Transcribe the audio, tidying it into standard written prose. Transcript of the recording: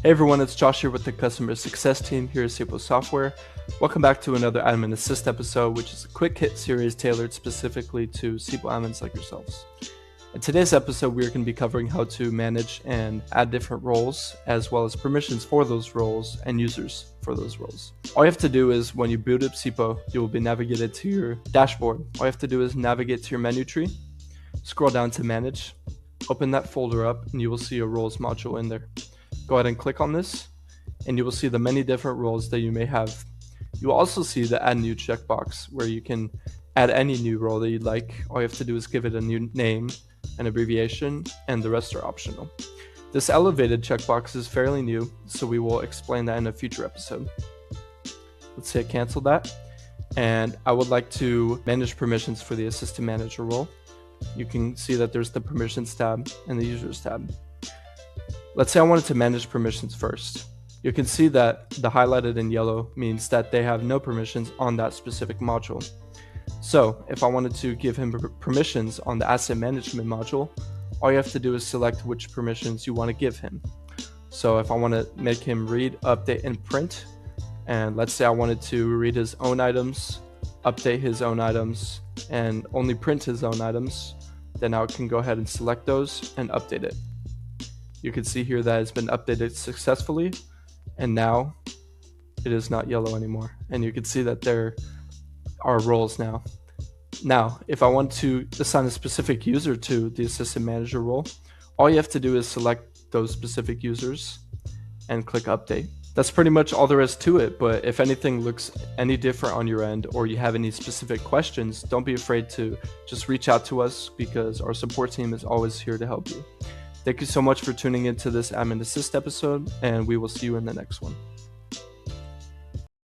Hey everyone, it's Josh here with the customer success team here at CIPO Software. Welcome back to another Admin Assist episode, which is a quick hit series tailored specifically to CIPO admins like yourselves. In today's episode, we're going to be covering how to manage and add different roles, as well as permissions for those roles and users for those roles. All you have to do is when you boot up CIPO, you will be navigated to your dashboard. All you have to do is navigate to your menu tree, scroll down to manage, open that folder up, and you will see a roles module in there. Go ahead and click on this, and you will see the many different roles that you may have. You will also see the add new checkbox where you can add any new role that you'd like. All you have to do is give it a new name, an abbreviation, and the rest are optional. This elevated checkbox is fairly new, so we will explain that in a future episode. Let's hit cancel that, and I would like to manage permissions for the assistant manager role. You can see that there's the permissions tab and the users tab. Let's say I wanted to manage permissions first. You can see that the highlighted in yellow means that they have no permissions on that specific module. So if I wanted to give him permissions on the asset management module, all you have to do is select which permissions you want to give him. So if I want to make him read, update, and print, and let's say I wanted to read his own items, update his own items, and only print his own items, then I can go ahead and select those and update it. You can see here that it's been updated successfully, and now it is not yellow anymore. And you can see that there are roles now. Now, if I want to assign a specific user to the assistant manager role, all you have to do is select those specific users and click update. That's pretty much all there is to it, but if anything looks any different on your end or you have any specific questions, don't be afraid to just reach out to us because our support team is always here to help you. Thank you so much for tuning into this Admin Assist episode, and we will see you in the next one.